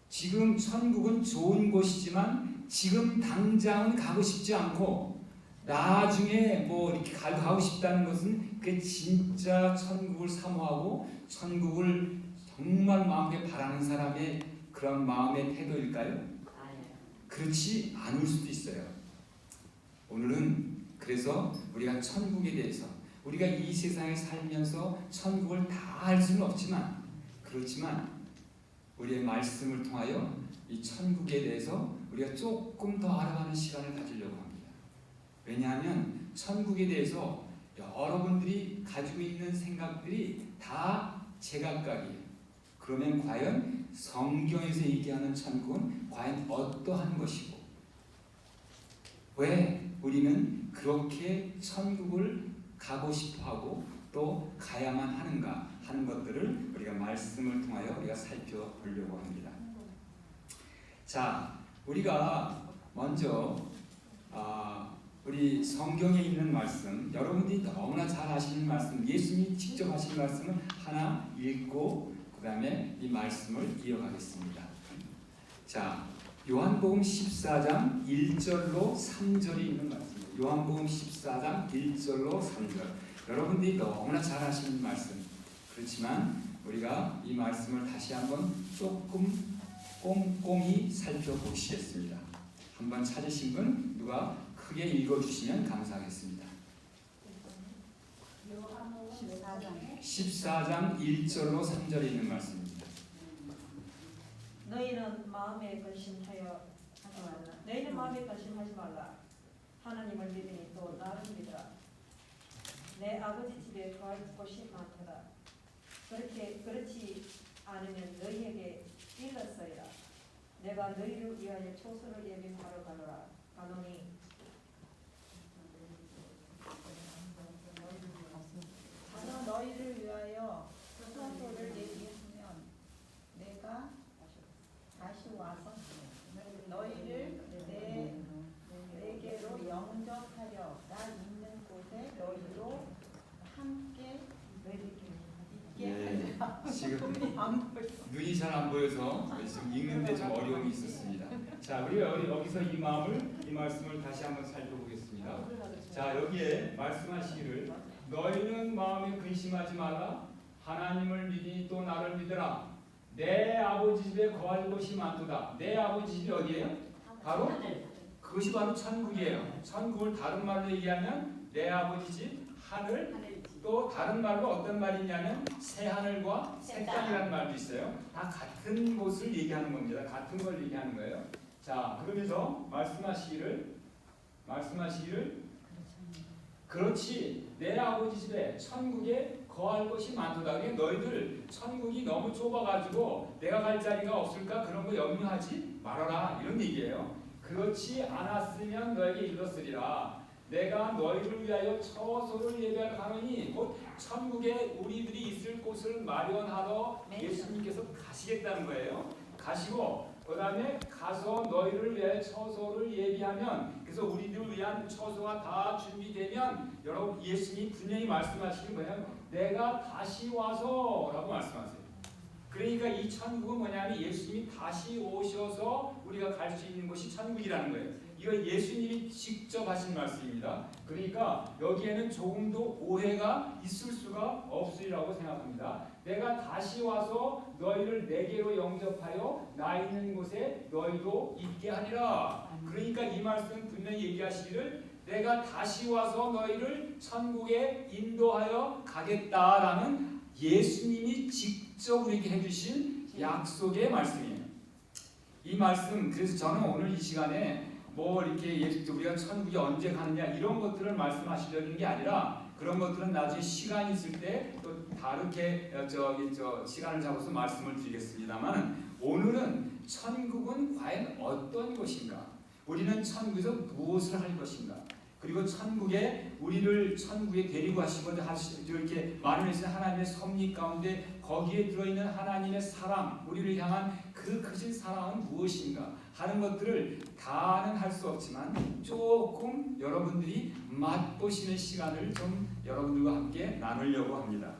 지금 천국은 좋은 곳이지만 지금 당장은 가고 싶지 않고 나중에 뭐 이렇게 가고 싶다는 것은 그게 진짜 천국을 사모하고 천국을 정말 마음에 바라는 사람의 그런 마음의 태도일까요? 그렇지 않을 수도 있어요. 오늘은 그래서 우리가 천국에 대해서 우리가 이 세상에 살면서 천국을 다 알 수는 없지만 그렇지만 우리의 말씀을 통하여 이 천국에 대해서 우리가 조금 더 알아가는 시간을 가지려고 합니다. 왜냐하면 천국에 대해서 여러분들이 가지고 있는 생각들이 다 제각각이에요. 그러면 과연 성경에서 얘기하는 천국은 과연 어떠한 것이고 왜 우리는 그렇게 천국을 가고 싶어하고 또 가야만 하는가 하는 것들을 우리가 말씀을 통하여 우리가 살펴보려고 합니다. 자, 우리가 먼저 우리 성경에 있는 말씀, 여러분들이 너무나 잘 아시는 말씀, 예수님이 직접 하신 말씀을 하나 읽고 그 다음에 이 말씀을 이어가겠습니다. 자, 요한복음 14장 1절로 3절이 있는 말씀입니다. 요한복음 14장 1절로 3절. 여러분들이 너무나 잘 아시는 말씀. 그렇지만 우리가 이 말씀을 다시 한번 조금 꼼꼼히 살펴보시겠습니다. 한번 찾으신 분 누가 크게 읽어주시면 감사하겠습니다. 14장 1절로 3절에 있는 말씀입니다. 너희는 마음에 근심하여 하지 말라. 너희는 마음에 근심하지 말라. 하나님을 믿으니 또 나를 믿으라. 내 아버지 집에 거할 곳이 많도다. 그렇지 않으면 너희에게 일렀어이라. 내가 너희를 위하여 초소를 예비하러 가노니 가서 너희를 위하여 초소를 예비하면 내가 다시 와서 너희를 내게로 영접하려 나 있는 곳에 너희로 함께 있게 하리라. 지금 눈이 잘 안 보여서 지금 읽는데 좀 어려움이 있었습니다. 자, 우리가 여기서 이 말씀을 다시 한번 살펴보겠습니다. 자, 여기에 말씀하시기를 너희는 마음에 근심하지 마라. 하나님을 믿으니 또 나를 믿으라. 내 아버지 집에 거할 곳이 많도다. 내 아버지 집이 어디예요? 바로 그것이 바로 천국이에요. 천국을 다른 말로 얘기하면 내 아버지 집 하늘, 또 다른 말로 어떤 말이냐면 새 하늘과 새 땅이라는 말도 있어요. 다 같은 곳을 얘기하는 겁니다. 같은 걸 얘기하는 거예요. 자, 그러면서 말씀하시기를 그렇지 내 아버지 집에 천국에 거할 곳이 많도다. 그러니까 너희들 천국이 너무 좁아가지고 내가 갈 자리가 없을까 그런 거 염려하지 말아라 이런 얘기예요. 그렇지 않았으면 너에게 이렇으리라. 내가 너희를 위하여 처소를 예비할 가노니 곧 천국에 우리들이 있을 곳을 마련하러 예수님께서 가시겠다는 거예요. 가시고 그 다음에 가서 너희를 위하여 처소를 예비하면 그래서 우리들을 위한 처소가 다 준비되면 여러분 예수님이 분명히 말씀하시는 거예요. 내가 다시 와서 라고 말씀하세요. 그러니까 이 천국은 뭐냐면 예수님이 다시 오셔서 우리가 갈 수 있는 곳이 천국이라는 거예요. 이거 예수님이 직접 하신 말씀입니다. 그러니까 여기에는 조금도 오해가 있을 수가 없으리라고 생각합니다. 내가 다시 와서 너희를 내게로 영접하여 나 있는 곳에 너희도 있게 하리라. 그러니까 이 말씀 분명히 얘기하시기를 내가 다시 와서 너희를 천국에 인도하여 가겠다라는 예수님이 직접 우리에게 해주신 약속의 말씀이에요. 이 말씀 그래서 저는 오늘 이 시간에 뭐 이렇게 우리가 천국이 언제 가느냐 이런 것들을 말씀하시려는 게 아니라 그런 것들은 나중에 시간이 있을 때 또 다르게 시간을 잡아서 말씀을 드리겠습니다만 오늘은 천국은 과연 어떤 곳인가? 우리는 천국에서 무엇을 할 것인가? 그리고 천국에 우리를 천국에 데리고 가시고 이렇게 마련하신 하나님의 섭리 가운데 거기에 들어있는 하나님의 사랑, 우리를 향한 그 크신 사랑은 무엇인가 하는 것들을 다는 할 수 없지만 조금 여러분들이 맛보시는 시간을 좀 여러분들과 함께 나누려고 합니다.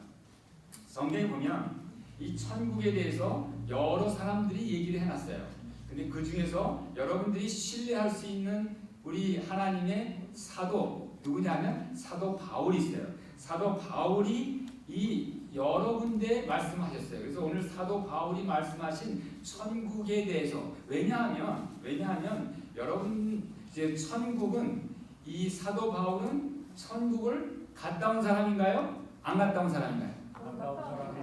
성경에 보면 이 천국에 대해서 여러 사람들이 얘기를 해놨어요. 근데 그 중에서 여러분들이 신뢰할 수 있는 우리 하나님의 사도 누구냐면 사도 바울이 있어요. 사도 바울이 이 여러 군데 말씀하셨어요. 그래서 오늘 사도 바울이 말씀하신 천국에 대해서 왜냐하면 여러분 이제 천국은 이 사도 바울은 천국을 갔다 온 사람인가요? 안 갔다 온 사람인가요?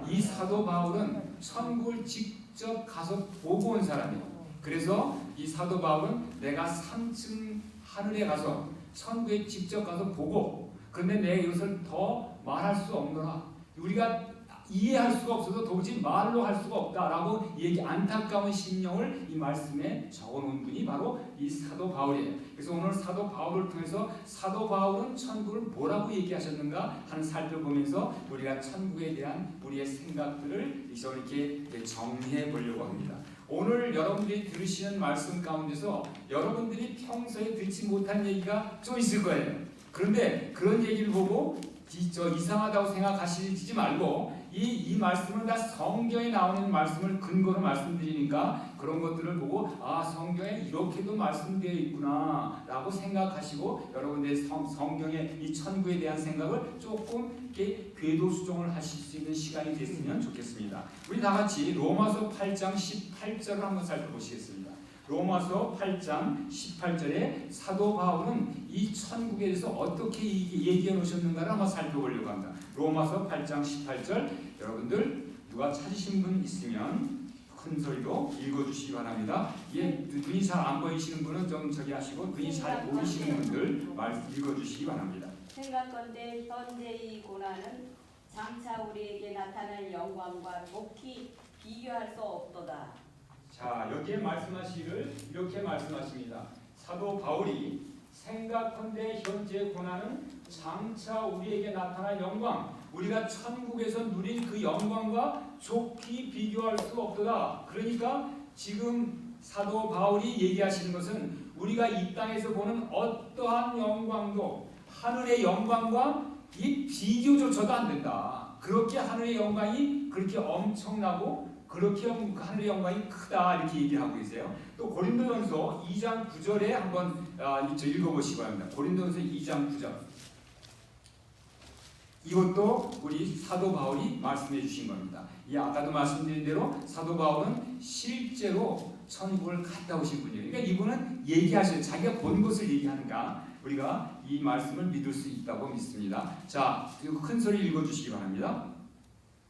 이 사도 바울은 천국을 직접 가서 보고 온 사람이에요. 그래서 이 사도 바울은 내가 3층 하늘에 가서 천국에 직접 가서 보고 그런데 내가 이것을 더 말할 수 없노라. 우리가 이해할 수가 없어서 도무지 말로 할 수가 없다라고 안타까운 심령을 이 말씀에 적어놓은 분이 바로 이 사도 바울이에요. 그래서 오늘 사도 바울을 통해서 사도 바울은 천국을 뭐라고 얘기하셨는가 하는 살펴보면서 우리가 천국에 대한 우리의 생각들을 이렇게 정리해 보려고 합니다. 오늘 여러분들이 들으시는 말씀 가운데서 여러분들이 평소에 듣지 못한 얘기가 좀 있을 거예요. 그런데 그런 얘기를 보고 이상하다고 생각하시지 말고 이 말씀은 다 성경에 나오는 말씀을 근거로 말씀드리니까 그런 것들을 보고 성경에 이렇게도 말씀되어 있구나 라고 생각하시고 여러분들의 성경의 이 천국에 대한 생각을 조금 이렇게 궤도 수정을 하실 수 있는 시간이 됐으면 좋겠습니다. 우리 다 같이 로마서 8장 18절을 한번 살펴보시겠습니다. 로마서 8장 18절에 사도 바울은 이 천국에 대해서 어떻게 얘기해 놓으셨는가를 한번 살펴보려고 합니다. 로마서 8장 18절 여러분들 누가 찾으신 분 있으면 큰 소리로 읽어주시기 바랍니다. 눈이 잘 안 보이시는 분은 좀 저기 하시고 눈이 잘 보이시는 분들 읽어주시기 바랍니다. 생각건대 현재의 고난은 장차 우리에게 나타날 영광과 좋게 비교할 수 없도다. 자, 여기에 말씀하시기를 이렇게 말씀하십니다. 사도 바울이 생각컨대 현재 고난은 장차 우리에게 나타날 영광, 우리가 천국에서 누린 그 영광과 좋게 비교할 수 없도다. 그러니까 지금 사도 바울이 얘기하시는 것은 우리가 이 땅에서 보는 어떠한 영광도 하늘의 영광과 이 비교조차도 안 된다. 그렇게 하늘의 영광이 그렇게 엄청나고 그렇게 하늘의 영광이 크다 이렇게 얘기를 하고 계세요. 또 고린도전서 2장 9절에 한번 읽어보시기 바랍니다. 고린도전서 2장 9절. 이것도 우리 사도 바울이 말씀해 주신 겁니다. 아까도 말씀드린 대로 사도 바울은 실제로 천국을 갔다 오신 분이에요. 그러니까 이분은 얘기하셔요. 자기가 본 것을 얘기하는가 우리가 이 말씀을 믿을 수 있다고 믿습니다. 자, 큰 소리 읽어주시기 바랍니다.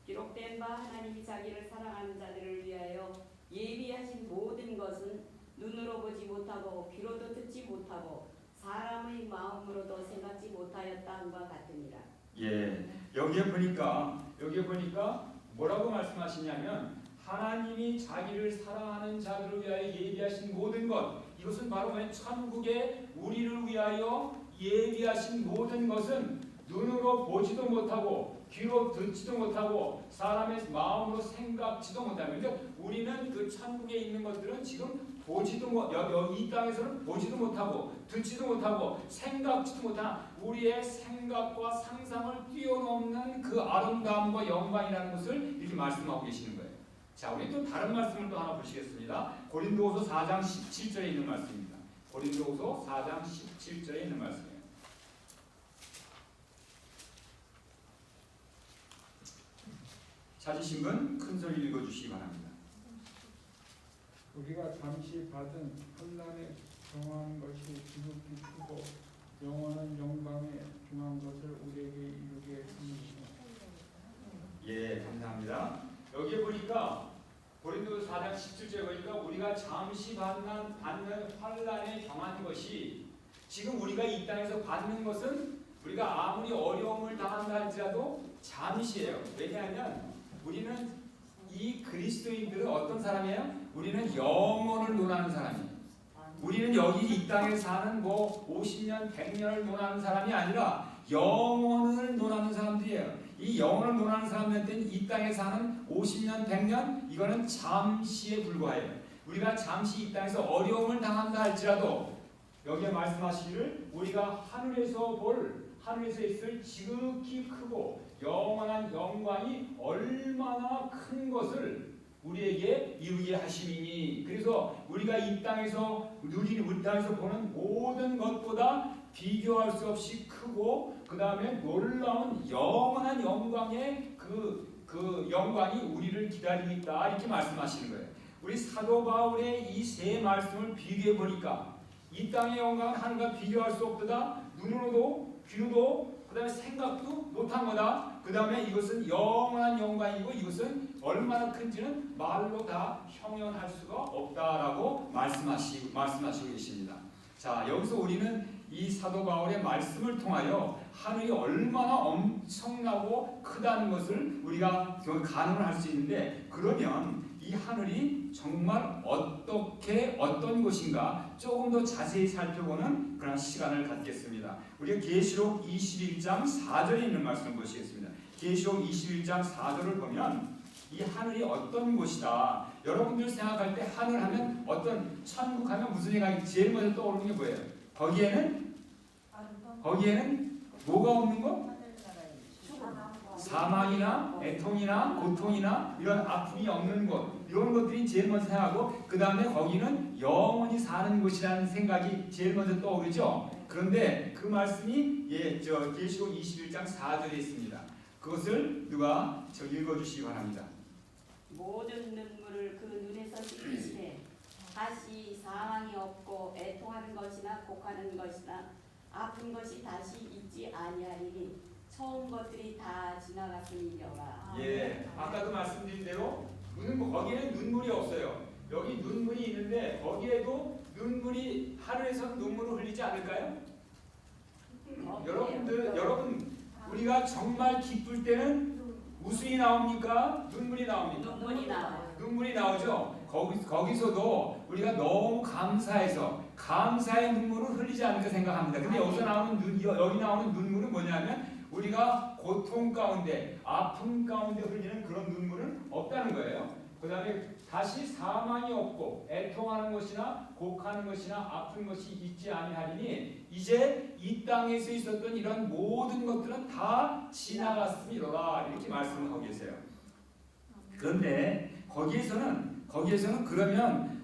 기록된 바 하나님이 자기를 사랑하는 자들을 위하여 예비하신 모든 것은 눈으로 보지 못하고 귀로도 듣지 못하고 사람의 마음으로도 생각지 못하였다 함과 같으니라. 여기에 보니까 뭐라고 말씀하시냐면 하나님이 자기를 사랑하는 자들을 위하여 예비하신 모든 것, 이것은 바로 천국에 우리를 위하여 예비하신 모든 것은 눈으로 보지도 못하고 귀로 듣지도 못하고 사람의 마음으로 생각지도 못하고, 그러니까 우리는 그 천국에 있는 것들은 지금 보지도 이 땅에서는 보지도 못하고 듣지도 못하고 생각지도 못한 우리의 생각과 상상을 뛰어넘는 그 아름다움과 영광이라는 것을 이렇게 말씀하고 계시는 거예요. 자, 우리 또 다른 말씀을 또 하나 보시겠습니다. 고린도후서 4장 17절에 있는 말씀입니다. 고린도후서 4장 17절에 있는 말씀이에요. 찾으신 분 큰 소리 읽어주시기 바랍니다. 우리가 잠시 받은 혼란에 정한 것이 지극히 크고 영원한 영광에 중한 것을 우리에게 이루게 하시니. 감사합니다. 여기에 보니까 고린도서 4장 17절에 보니까 우리가 잠시 받는 환란에 정한 것이, 지금 우리가 이 땅에서 받는 것은 우리가 아무리 어려움을 당한다 할지라도 잠시예요. 왜냐하면 우리는 이 그리스도인들은 어떤 사람이에요? 우리는 영원을 논하는 사람이에요. 우리는 여기 이 땅에 사는 50년, 100년을 논하는 사람이 아니라 영원을 논하는 사람들이에요. 이 영원을 논하는 사람들한테는 이 땅에 사는 50년, 100년 이거는 잠시에 불과해요. 우리가 잠시 이 땅에서 어려움을 당한다 할지라도 여기에 말씀하시기를 우리가 하늘에서 있을 지극히 크고 영원한 영광이 얼마나 큰 것을 우리에게 이루게 하심이니. 그래서 우리가 이 땅에서 우리 땅에서 보는 모든 것보다 비교할 수 없이 크고 그 다음에 놀라운 영원한 영광의 그 영광이 우리를 기다리고 있다 이렇게 말씀하시는 거예요. 우리 사도 바울의 이 세 말씀을 비교해 보니까 이 땅의 영광은 하늘과 비교할 수 없다. 눈으로도 귀로도 그 다음에 생각도 못한 거다. 그 다음에 이것은 영원한 영광이고 이것은 얼마나 큰지는 말로 다 형용할 수가 없다라고 말씀하시고 계십니다. 자, 여기서 우리는 이 사도 바울의 말씀을 통하여 하늘이 얼마나 엄청나고 크다는 것을 우리가 가늠을 할 수 있는데, 그러면 이 하늘이 정말 어떤 곳인가 조금 더 자세히 살펴보는 그런 시간을 갖겠습니다. 우리가 계시록 21장 4절에 있는 말씀을 보시겠습니다. 계시록 21장 4절을 보면 이 하늘이 어떤 곳이다. 여러분들 생각할 때 하늘 하면 어떤 천국 하면 무슨 생각이 제일 먼저 떠오르는 게 뭐예요? 거기에는 뭐가 없는 것? 사망이나 애통이나 고통이나 이런 아픔이 없는 곳, 이런 것들이 제일 먼저 생각하고 그 다음에 거기는 영원히 사는 곳이라는 생각이 제일 먼저 떠오르죠. 그런데 그 말씀이 계시록 21장 4절에 있습니다. 그것을 누가 읽어주시기 바랍니다. 모든 눈물을 그 눈에서 씻기시되 다시 사망이 없고 애통하는 것이나 곡하는 것이나 아픈 것이 다시 있지 아니하리니 처음 것들이 다 지나갔음이니라. 예, 아까도 말씀드린 대로 거기에는 눈물이 없어요. 여기 눈물이 있는데 거기에도 눈물이, 하늘에서는 눈물을 흘리지 않을까요? 여러분 우리가 정말 기쁠 때는 웃음이 나옵니까? 눈물이 나옵니까? 눈물이 나와요. 눈물이 나오죠. 거기서도 우리가 너무 감사해서 감사의 눈물을 흘리지 않을까 생각합니다. 근데 여기 나오는 눈물은 뭐냐면 우리가 고통 가운데, 아픔 가운데 흘리는 그런 눈물은 없다는 거예요. 그 다음에 다시 사망이 없고 애통하는 것이나 곡하는 것이나 아픈 것이 있지 아니하리니 이제 이 땅에서 있었던 이런 모든 것들은 다 지나갔음이로라 이렇게 말씀을 하고 계세요. 그런데 거기에서는 그러면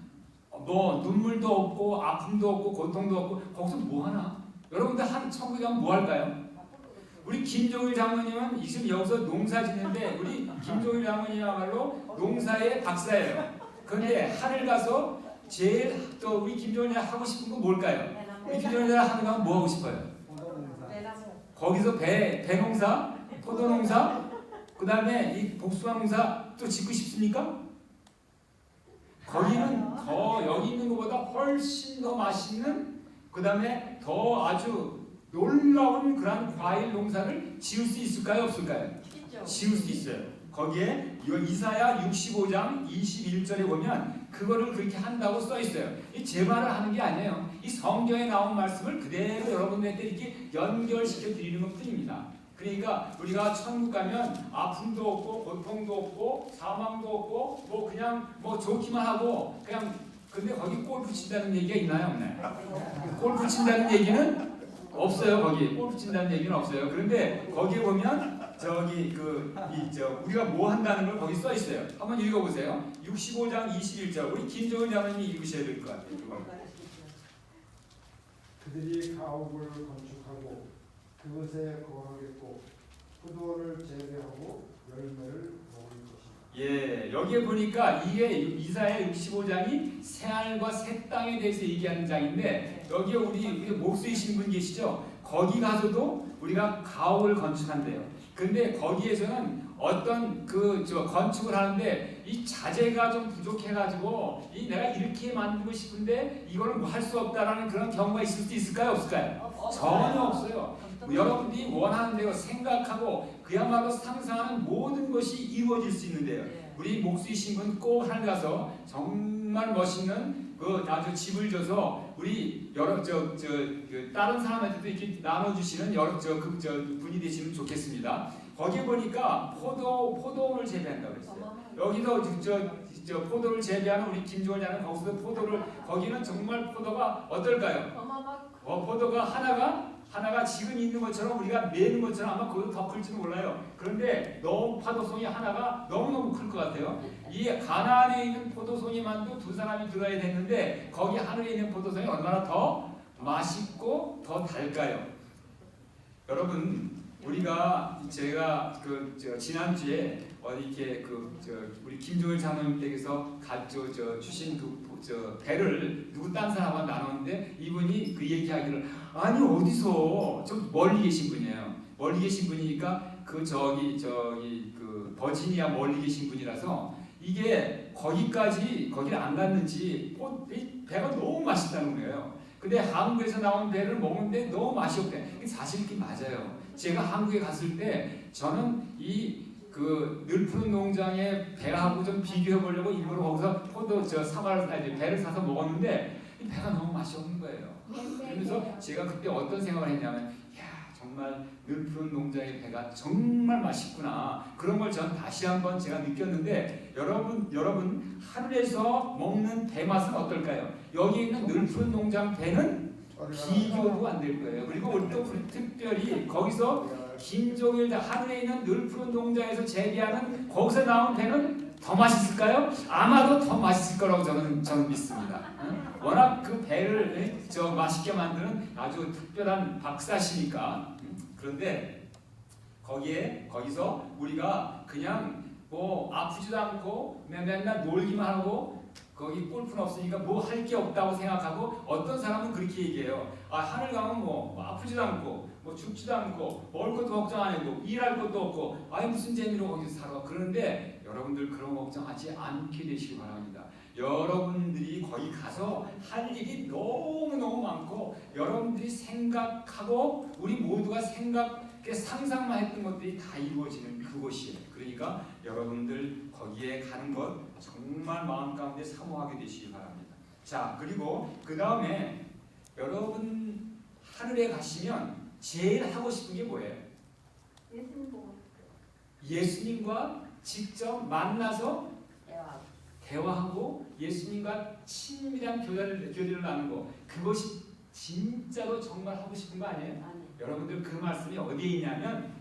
뭐 눈물도 없고 아픔도 없고 고통도 없고 거기서 뭐 하나? 여러분들 천국에 가면 뭐 할까요? 우리 김종일 장모님은 지금 여기서 농사 짓는데 우리 김종일 장모님이야말로 농사의 박사예요. 그런데 하늘 가서 제일 또 우리 김종일 하고 싶은 건 뭘까요? 우리 김종일 하늘 가면 뭐 하고 싶어요? 거기서 배 농사, 포도 농사, 그 다음에 이 복숭아 농사 또 짓고 싶습니까? 거기는 더 여기 있는 것보다 훨씬 더 맛있는, 그 다음에 더 아주 놀라운 그런 과일 농사를 지을 수 있을까요? 없을까요? 지을 수 있어요. 거기에 이사야 65장 21절에 보면 그거를 그렇게 한다고 써 있어요. 이 제 말을 하는 게 아니에요. 이 성경에 나온 말씀을 그대로 여러분들한테 이렇게 연결시켜 드리는 것 뿐입니다. 그러니까 우리가 천국 가면 아픔도 없고 고통도 없고 사망도 없고 뭐 그냥 뭐 좋기만 하고 그냥, 근데 거기 골프 친다는 얘기가 있나요? 없나요? 골프 친다는 얘기는 없어요. 거기 골프 친다는 얘기는 없어요. 그런데 거기에 보면 우리가 뭐 한다는 걸 거기 써 있어요. 한번 읽어보세요. 65장 21절 우리 김종은 장로님이 읽으셔야 될 것 같아요. 그들이 가옥을 건축하고 그것에 거하겠고 포도원을 재배하고 열매를 먹을 것이다. 예, 여기에 보니까 이게 이사야 65장이 새하늘과 새 땅에 대해서 얘기하는 장인데 여기에 우리 목수이신 분 계시죠? 거기 가서도 우리가 가옥을 건축한대요. 근데 거기에서는 어떤 건축을 하는데 이 자재가 좀 부족해가지고 내가 이렇게 만들고 싶은데 이거는 뭐 할 수 없다라는 그런 경우가 있을 수 있을까요? 없을까요? 전혀 없어요. 여러분들이 원하는 대로 생각하고 그야말로 상상하는 모든 것이 이루어질 수 있는데요. 우리 목수이신 분 꼭 하늘 가서 정말 멋있는 아주 집을 줘서 우리 여러 다른 사람한테도 이렇게 나눠주시는 여러 분이 되시면 좋겠습니다. 거기에 보니까 포도를 재배한다고 했어요. 여기도 포도를 재배하는 우리 김종원 장은 거기서도 거기는 정말 포도가 어떨까요? 포도가 하나가 지금 있는 것처럼 우리가 매는 것처럼 아마 그것도 더 클지도 몰라요. 그런데 너무 파도송이 하나가 너무너무 클 것 같아요. 이 가나안에 있는 포도송이만도 두 사람이 들어야 됐는데 거기 하늘에 있는 포도송이 얼마나 더 맛있고 더 달까요? 여러분 우리가 제가 지난주에 어디 이렇게 우리 김종일 장로님 댁에서 주신 배를 누구 딴 사람한테 나눴는데 이분이 그 얘기하기를 아니 어디서 좀 멀리 계신 분이에요. 멀리 계신 분이니까 버지니아 멀리 계신 분이라서 이게 거기를 안 갔는지 배가 너무 맛있다는 거예요. 근데 한국에서 나온 배를 먹는데 너무 맛이 없대. 사실 그게 맞아요. 제가 한국에 갔을 때 저는 늘 푸른 농장의 배하고 좀 비교해 보려고 일부러 거기서 배를 사서 먹었는데 이 배가 너무 맛이 없는 거예요. 그래서 제가 그때 어떤 생각을 했냐면 정말 늘 푸른 농장의 배가 정말 맛있구나. 그런 걸 전 다시 한번 제가 느꼈는데 여러분 하늘에서 먹는 배 맛은 어떨까요? 여기 있는 늘 푸른 농장 배는 비교도 안 될 거예요. 그리고 우리 또 특별히 거기서 김종일 하늘에 있는 늘 푸른 농장에서 재배하는 거기서 나온 배는 더 맛있을까요? 아마도 더 맛있을 거라고 저는 믿습니다. 워낙 그 배를 맛있게 만드는 아주 특별한 박사시니까. 그런데 거기서 우리가 그냥 아프지도 않고 맨날 놀기만 하고 거기 골프는 없으니까 뭐 할 게 없다고 생각하고 어떤 사람은 그렇게 얘기해요. 하늘 가면 아프지도 않고 죽지도 않고 먹을 것도 걱정 안 하고 일할 것도 없고 무슨 재미로 거기서 살아. 그런데 여러분들 그런 걱정하지 않게 되시기 바랍니다. 여러분들이 거기 가서 할 일이 너무너무 많고 여러분들이 생각하고 우리 모두가 상상만 했던 것들이 다 이루어지는 그곳이에요. 그러니까 여러분들 거기에 가는 것 정말 마음 가운데 사모하게 되시기 바랍니다. 자, 그리고 그 다음에 여러분 하늘에 가시면 제일 하고 싶은 게 뭐예요? 예수님과 직접 만나서 대화하고 예수님과 친밀한 교제를 나누고 그것이 진짜로 정말 하고 싶은 거 아니에요? 여러분들 그 말씀이 어디에 있냐면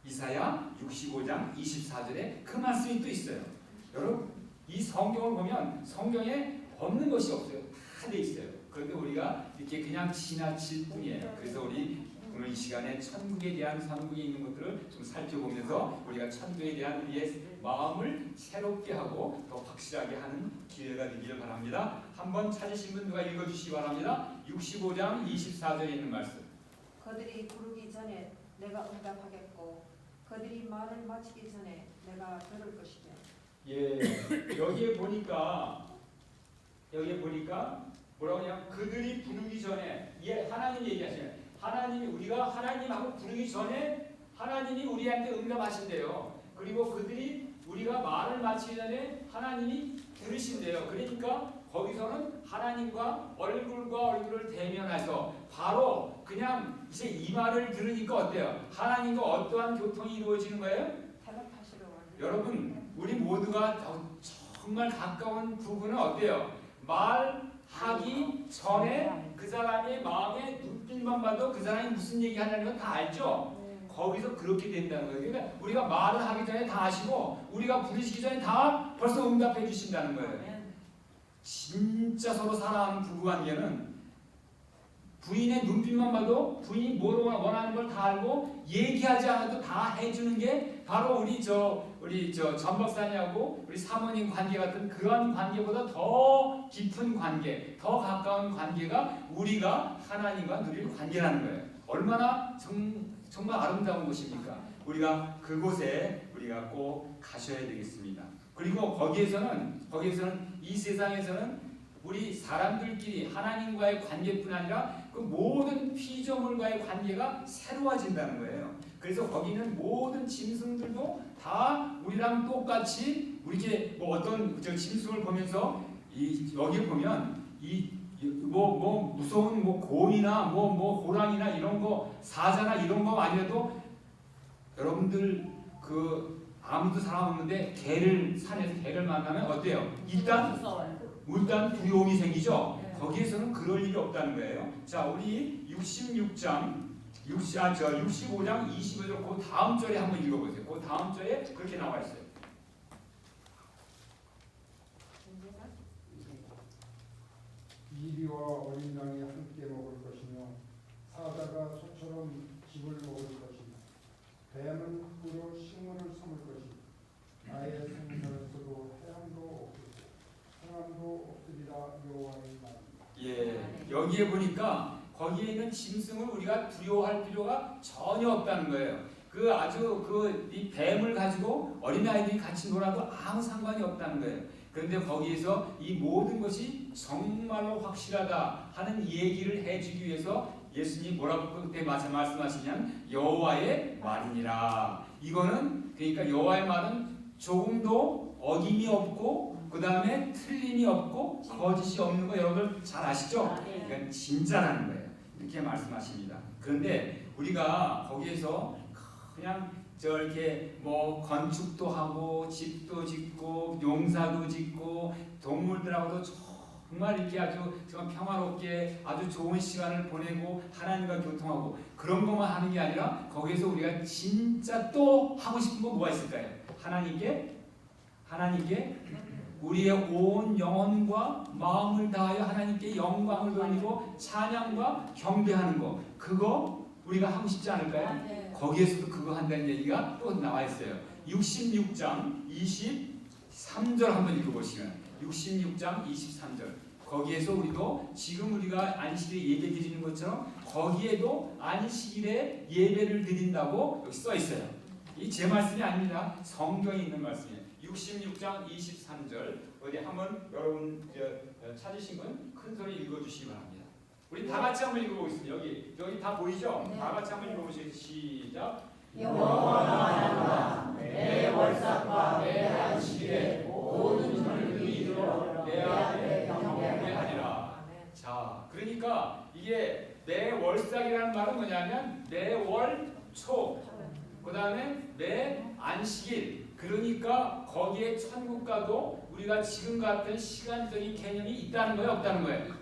이사야 65장 24절에 그 말씀이 또 있어요. 여러분 이 성경을 보면 성경에 없는 것이 없어요. 다 돼 있어요. 그런데 우리가 이렇게 그냥 지나칠 뿐이에요. 그래서 우리 오늘 이 시간에 천국에 대한 선국에 있는 것들을 좀 살펴보면서 우리가 천국에 대한 우리의 마음을 새롭게 하고 더 확실하게 하는 기회가 되기를 바랍니다. 한번 찾으신 분 누가 읽어주시기 바랍니다. 65장 24절에 있는 말씀. 그들이 부르기 전에 내가 응답하겠고 그들이 말을 마치기 전에 내가 들을 것이며. 여기에 보니까 뭐라고 하냐면 그들이 부르기 전에 하나님 얘기하시네요. 하나님이 우리가 하나님하고 부르기 전에 하나님이 우리한테 응답하신대요. 그리고 그들이 우리가 말을 마치기 전에 하나님이 들으신대요. 그러니까 거기서는 하나님과 얼굴과 얼굴을 대면해서 바로 그냥 이제 이 말을 들으니까 어때요? 하나님과 어떠한 교통이 이루어지는 거예요? 여러분 우리 모두가 정말 가까운 부분은 어때요? 말하기 전에 그 사람의 마음에 눈빛만 봐도 그 사람이 무슨 얘기 하냐는 건 다 알죠? 거기서 그렇게 된다는 거예요. 그러니까 우리가 말을 하기 전에 다 아시고 우리가 부르시기 전에 다 벌써 응답해 주신다는 거예요. 진짜 서로 사랑하는 부부관계는 부인의 눈빛만 봐도 부인이 뭘 원하는 걸 다 알고 얘기하지 않아도 다 해주는 게 바로 우리 전 박사님하고 우리 사모님 관계 같은 그런 관계보다 더 깊은 관계, 더 가까운 관계가 우리가 하나님과 누릴 관계라는 거예요. 얼마나 정말 아름다운 곳입니까? 우리가 그곳에 우리가 꼭 가셔야 되겠습니다. 그리고 거기에서는 이 세상에서는 우리 사람들끼리 하나님과의 관계뿐 아니라 그 모든 피조물과의 관계가 새로워진다는 거예요. 그래서 거기는 모든 짐승들도 다 우리랑 똑같이 우리게 어떤 짐승을 보면서 여기 보면 무서운 곰이나 호랑이나 이런 거 사자나 이런 거 아니라도 여러분들 아무도 사람 없는데 산에서 개를 만나면 어때요? 일단 두려움이 생기죠. 거기에서는 그럴 일이 없다는 거예요. 자, 우리 66장 65장 25절 그 다음 절에 한번 읽어보세요. 그 다음 절에 그렇게 나와 있어요. 이리와 어린 양이 함께 먹을 것이며 사자가 소처럼 즙을 먹을 것이며 뱀은 흙으로 식물을 삼을 것이며 나의 생전에서도 해함도 없으리고 사람도 없으리라 여호와의 말입니다. 예, 여기에 보니까 거기에 있는 짐승을 우리가 두려워할 필요가 전혀 없다는 거예요. 이 뱀을 가지고 어린아이들이 같이 놀아도 아무 상관이 없다는 거예요. 그런데 거기에서 이 모든 것이 정말로 확실하다 하는 얘기를 해주기 위해서 예수님이 뭐라고 그때 말씀하시냐면 여호와의 말이니라. 이거는 그러니까 여호와의 말은 조금도 어김이 없고 그 다음에 틀림이 없고 거짓이 없는 거 여러분들 잘 아시죠? 이건 진짜라는 거예요. 이렇게 말씀하십니다. 그런데 우리가 거기에서 그냥 이렇게 뭐 건축도 하고 집도 짓고 용사도 짓고 동물들하고도 정말 이렇게 아주 정말 평화롭게 아주 좋은 시간을 보내고 하나님과 교통하고 그런 것만 하는 게 아니라 거기에서 우리가 진짜 또 하고 싶은 거 뭐가 있을까요? 하나님께 우리의 온 영혼과 마음을 다하여 하나님께 영광을 돌리고 찬양과 경배하는 거 그거 우리가 하고 싶지 않을까요? 거기에서도 그거 한다는 얘기가 또 나와 있어요. 66장 23절 한번 읽어보시면 66장 23절 거기에서 우리도 지금 우리가 안식일에 예배 드리는 것처럼 거기에도 안식일에 예배를 드린다고 여기 써 있어요. 이 제 말씀이 아닙니다. 성경에 있는 말씀이에요. 66장 23절 어디 한번 여러분 찾으신 분 큰 소리 읽어주시기 바랍니다. 우리 다 같이 한번 읽어보겠습니다. 여기 다 보이죠? 네. 다 같이 한번 읽어보시죠. 시작. 여호와가 말한다. 내 월삭과 내 안식일에 모든 혈육이 이르러 내 앞에 경배하리라. 자, 그러니까 이게 내 월삭이라는 말은 뭐냐면 내 월초, 그 다음에 내 안식일. 그러니까 거기에 천국과도 우리가 지금 같은 시간적인 개념이 있다는 거예요, 없다는 거예요?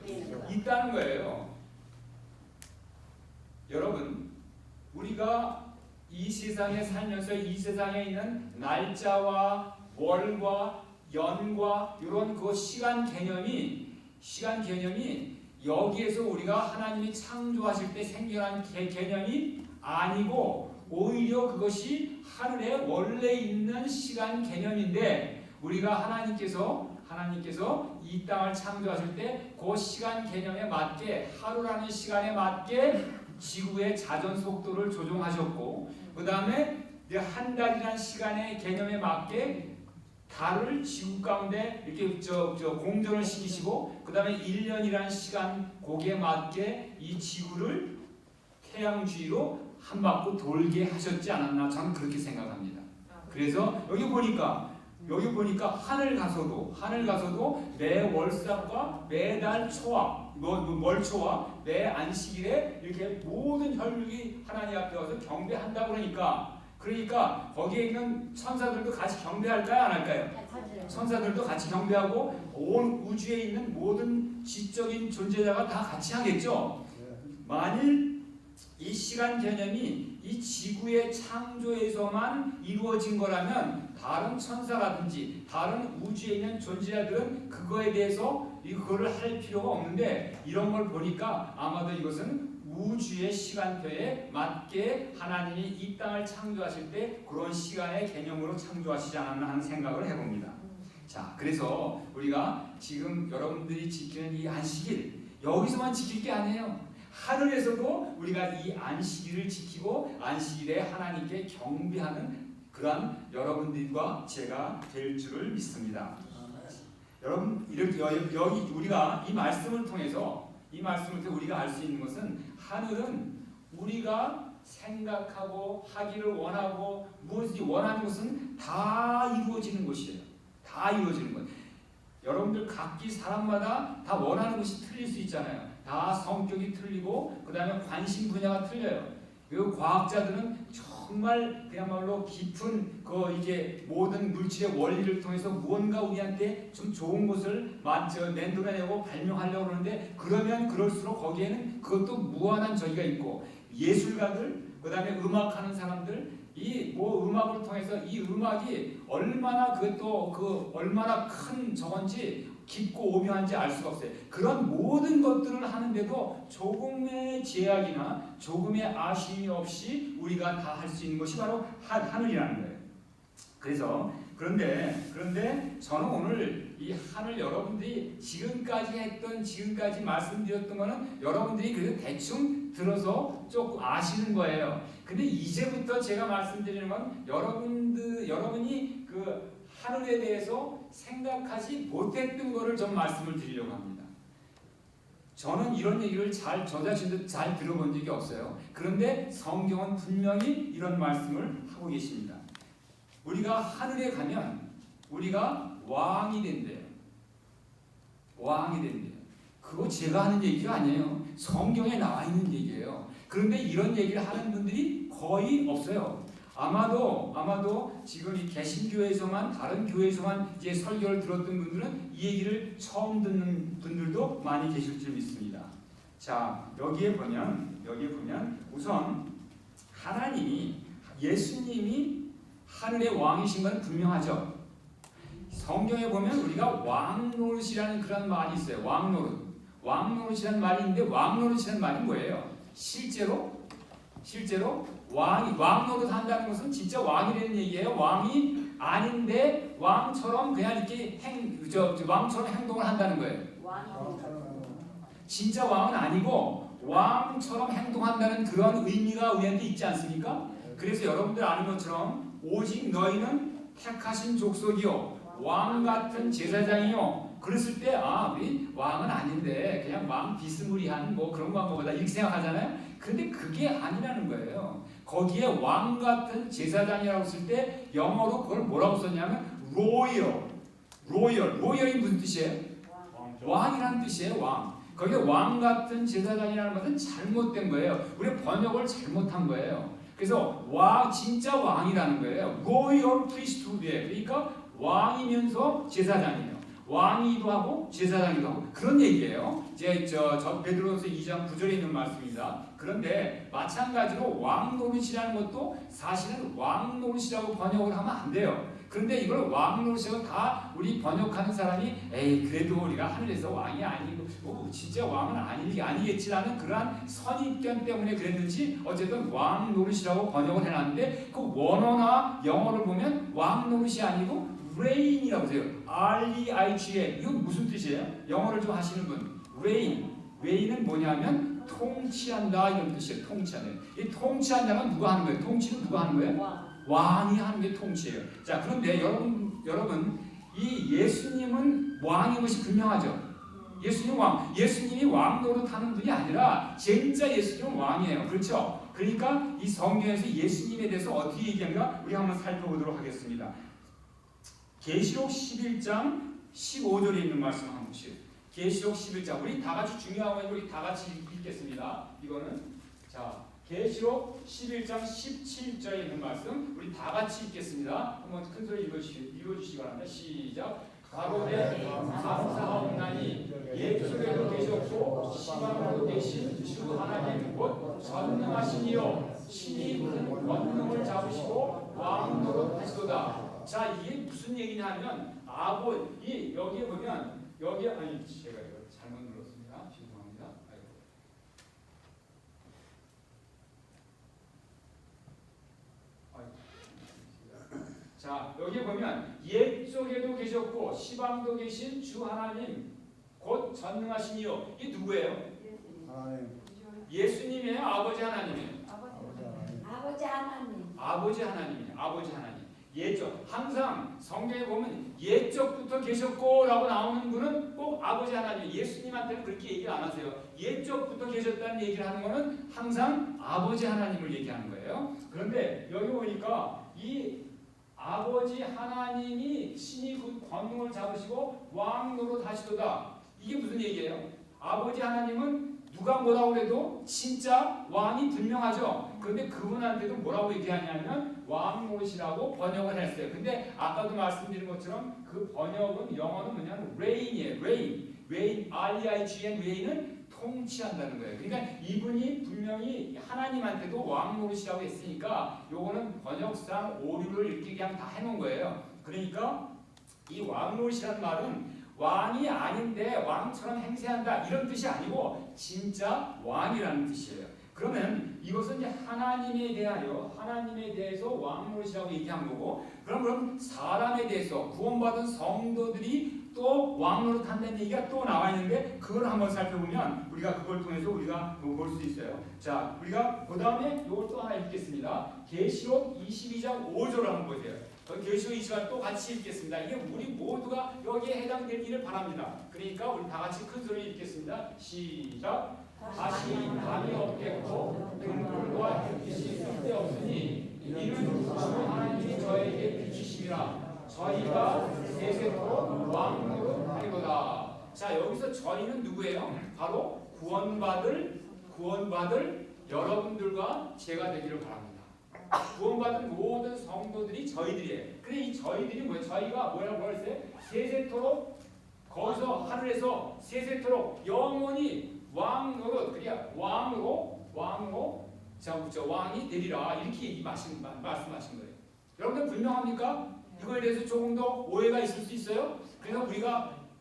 있다는 거예요. 여러분, 우리가 이 세상에 살면서 이 세상에 있는 날짜와 월과 연과 이런 그 시간 개념이 여기에서 우리가 하나님이 창조하실 때 생겨난 개념이 아니고 오히려 그것이 하늘에 원래 있는 시간 개념인데 우리가 하나님께서 이 땅을 창조하실 때 그 시간 개념에 맞게 하루라는 시간에 맞게 지구의 자전 속도를 조정하셨고 그 다음에 한 달이라는 시간의 개념에 맞게 달을 지구 가운데 이렇게 공전을 시키시고 그 다음에 1년이라는 시간 거기에 맞게 이 지구를 태양 주위로 한 바퀴 돌게 하셨지 않았나 저는 그렇게 생각합니다. 그래서 여기 보니까 하늘 가서도 매 월삭과 매달 초와 월초와 매 안식일에 이렇게 모든 혈육이 하나님 앞에 와서 경배한다고 그러니까 거기에 있는 천사들도 같이 경배할까요? 안 할까요? 천사들도 같이 경배하고 온 우주에 있는 모든 지적인 존재자가 다 같이 하겠죠. 만일 이 시간 개념이 이 지구의 창조에서만 이루어진 거라면 다른 천사라든지 다른 우주에 있는 존재자들은 그거에 대해서 그거를 할 필요가 없는데 이런 걸 보니까 아마도 이것은 우주의 시간표에 맞게 하나님이 이 땅을 창조하실 때 그런 시간의 개념으로 창조하시지 않았나 하는 생각을 해봅니다. 자, 그래서 우리가 지금 여러분들이 지키는 이 안식일 여기서만 지킬 게 아니에요. 하늘에서도 우리가 이 안식일을 지키고 안식일에 하나님께 경배하는 그러한 여러분들과 제가 될 줄을 믿습니다. 여러분 여기 우리가 이 말씀을 통해서 우리가 알 수 있는 것은 하늘은 우리가 생각하고 하기를 원하고 무엇이든지 원하는 것은 다 이루어지는 곳이에요. 다 이루어지는 것. 여러분들 각기 사람마다 다 원하는 것이 틀릴 수 있잖아요. 다 성격이 틀리고 그 다음에 관심 분야가 틀려요. 그리고 과학자들은 정말 그야말로 깊은 이게 모든 물질의 원리를 통해서 무언가 우리한테 좀 좋은 것을 만들어내고 발명하려고 그러는데 그러면 그럴수록 거기에는 그것도 무한한 저기가 있고 예술가들, 그다음에 음악하는 사람들, 이 뭐 음악을 통해서 이 음악이 얼마나 얼마나 큰 저건지 깊고 오묘한지 알 수가 없어요. 그런 모든 것들을 하는데도 조금의 제약이나 조금의 아쉬움이 없이 우리가 다 할 수 있는 것이 바로 하늘이라는 거예요. 그래서 그런데 저는 오늘 이 하늘 여러분들이 지금까지 말씀드렸던 거는 여러분들이 그래도 대충 들어서 조금 아시는 거예요. 근데 이제부터 제가 말씀드리는 건 여러분이 그 하늘에 대해서 생각하지 못했던 거를 좀 말씀을 드리려고 합니다. 저는 이런 얘기를 저 자신도 잘 들어본 적이 없어요. 그런데 성경은 분명히 이런 말씀을 하고 계십니다. 우리가 하늘에 가면 우리가 왕이 된대요. 왕이 된대요. 그거 제가 하는 얘기가 아니에요. 성경에 나와 있는 얘기예요. 그런데 이런 얘기를 하는 분들이 거의 없어요. 아마도 지금 이 개신교회에서만 다른 교회에서만 이제 설교를 들었던 분들은 이 얘기를 처음 듣는 분들도 많이 계실 줄 믿습니다. 자, 여기에 보면 우선 예수님이 하늘의 왕이신 건 분명하죠. 성경에 보면 우리가 왕노릇이라는 그런 말이 있어요. 왕노릇이라는 말이 있는데 왕노릇이라는 말이 뭐예요? 실제로 왕노릇 한다는 것은 진짜 왕이 되는 얘기예요. 왕이 아닌데 왕처럼 그냥 이렇게 왕처럼 행동을 한다는 거예요. 진짜 왕은 아니고 왕처럼 행동한다는 그런 의미가 우리한테 있지 않습니까? 그래서 여러분들 아는 것처럼 오직 너희는 택하신 족속이요 왕 같은 제사장이요. 그랬을 때 우리 왕은 아닌데 그냥 왕 비스무리한 뭐 그런 건가 보다 이렇게 생각하잖아요. 근데 그게 아니라는 거예요. 거기에 왕 같은 제사장이라고 했을 때 영어로 그걸 뭐라고 썼냐면 로열이 무슨 뜻이에요? 왕이라는 뜻이에요. 왕. 거기에 왕 같은 제사장이라는 것은 잘못된 거예요. 우리 번역을 잘못한 거예요. 그래서 진짜 왕이라는 거예요. 로열 프리스트후드예요. 그러니까 왕이면서 제사장이에요. 왕이기도 하고 제사장이기도 하고 그런 얘기예요. 이제 베드로전서 2장 9절에 있는 말씀입니다. 그런데 마찬가지로 왕노릇이라는 것도 사실은 왕노릇이라고 번역을 하면 안 돼요. 그런데 이걸 왕노릇이라고 다 우리 번역하는 사람이 그래도 우리가 하늘에서 왕이 아니고 진짜 왕은 아니겠지라는 그러한 선입견 때문에 그랬는지 어쨌든 왕노릇이라고 번역을 해놨는데 그 원어나 영어를 보면 왕노릇이 아니고 reign이라고 해요. R-E-I-G-N. 이건 무슨 뜻이에요? 영어를 좀 하시는 분. reign은 뭐냐면 통치한다 이런 뜻이에요. 통치한다. 이 통치한다는 누가 하는 거예요? 통치는 누가 하는 거예요? 왕이 하는 게 통치예요. 자, 그런데 여러분 이 예수님은 왕인 것이 분명하죠. 예수님이 왕 노릇하는 분이 아니라 진짜 예수님은 왕이에요. 그렇죠? 그러니까 이 성경에서 예수님에 대해서 어떻게 얘기하는가 우리 한번 살펴보도록 하겠습니다. 계시록 11장 15절에 있는 말씀 한 번씩. 계시록 11장 우리 다 같이 중요한 거니까 우리 다 같이 읽겠습니다. 이거는 자 계시록 11장 17절에 있는 말씀 우리 다 같이 읽겠습니다. 한번 큰 소리 읽어주시기 바랍니다. 시작. 가로되 감사하옵나니 옛적에도 계셨고 시방으로 계신 주 하나님 곧 전능하시니요 신이 큰 권능을 잡으시고 왕노릇 하시도다. 자, 이게 무슨 얘기냐면 여기에 보면 제가 이거 잘못 눌렀습니다. 죄송합니다. 자, 여기에 보면 옛쪽에도 계셨고 시방도 계신 주 하나님 곧 전능하시니요. 이게 누구예요? 예수님이에요? 아버지 하나님이에요? 아버지 하나님. 예적. 항상 성경에 보면 예적부터 계셨고라고 나오는 분은 꼭 아버지 하나님. 예수님한테는 그렇게 얘기 안 하세요. 예적부터 계셨다는 얘기를 하는 거는 항상 아버지 하나님을 얘기하는 거예요. 그런데 여기 보니까 이 아버지 하나님이 신이 그 권능을 잡으시고 왕노릇 하시도다. 이게 무슨 얘기예요? 아버지 하나님은 누가 뭐라고 해도 진짜 왕이 분명하죠. 그런데 그분한테도 뭐라고 얘기하냐면 왕노릇이라고 번역을 했어요. 근데 아까도 말씀드린 것처럼 그 번역은 영어는 뭐냐면 reign이에요. reign, R-E-I-G-N, reign은 통치한다는 거예요. 그러니까 이분이 분명히 하나님한테도 왕 노릇이라고 했으니까 요거는 번역상 오류를 이렇게 그냥 다 해놓은 거예요. 그러니까 이 왕 노릇이라는 말은 왕이 아닌데 왕처럼 행세한다 이런 뜻이 아니고 진짜 왕이라는 뜻이에요. 그러면 이것은 이제 하나님에 대해서 왕 노릇이라고 얘기한 거고, 그럼 사람에 대해서 구원받은 성도들이 또 왕 노릇 한다는 얘기가 또 나와 있는데, 그걸 한번 살펴보면 우리가 그걸 통해서 우리가 볼 수 있어요. 자, 우리가 그 다음에 이걸 또 하나 읽겠습니다. 계시록 22장 5절을 한번 보세요. 계시록 22장 또 같이 읽겠습니다. 이게 우리 모두가 여기에 해당되기를 바랍니다. 그러니까 우리 다 같이 큰 소리 읽겠습니다. 시작. 다시 밤이 없겠고 등불과 햇빛이 쓸데없으니 이는 주 하나님이 저에게 비추심이라. 저희가 세세토록 왕노릇 하리로다. 자, 여기서 저희는 누구예요? 바로 구원받을 여러분들과 제가 되기를 바랍니다. 구원받은 모든 성도들이 저희들이에요. 근데 이 저희들이 뭐예요? 저희가 뭐라고 했어요? 세세토록, 거기서 하늘에서 세세토록 영원히 왕노릇, 그냥 왕으로 자, 그렇죠. 왕이 되리라, 이렇게 말씀하신 거예요. 여러분들 분명합니까? 이거에 대해서 조금 더 오해가 있을 수 있어요. 그래서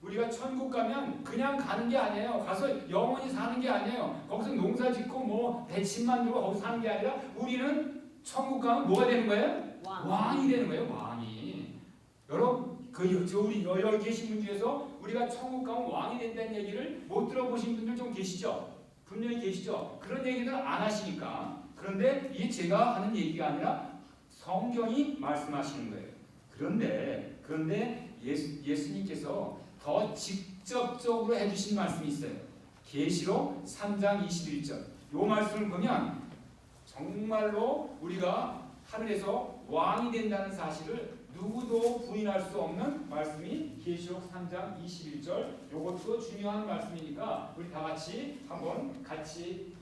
우리가 천국 가면 그냥 가는 게 아니에요. 가서 영원히 사는 게 아니에요. 거기서 농사 짓고 뭐 배침 만들고 거기서 사는 게 아니라 우리는 천국 가면 뭐가 되는 거예요? 왕이 되는 거예요. 왕이. 여러분 우리 여기 계신 분 중에서 우리가 천국 가면 왕이 된다는 얘기를 못 들어보신 분들 좀 계시죠? 분명히 계시죠? 그런 얘기들 안 하시니까. 그런데 이게 제가 하는 얘기가 아니라 성경이 말씀하시는 거예요. 그런데 예수님께서 더 직접적으로 해주신 말씀이 있어요. 계시록 3장 21절. 이 말씀을 보면 정말로 우리가 하늘에서 왕이 된다는 사실을 누구도 부인할 수 없는 말씀이 계시록 3장 21절. 이것도 중요한 말씀이니까 우리 다 같이 한번 같이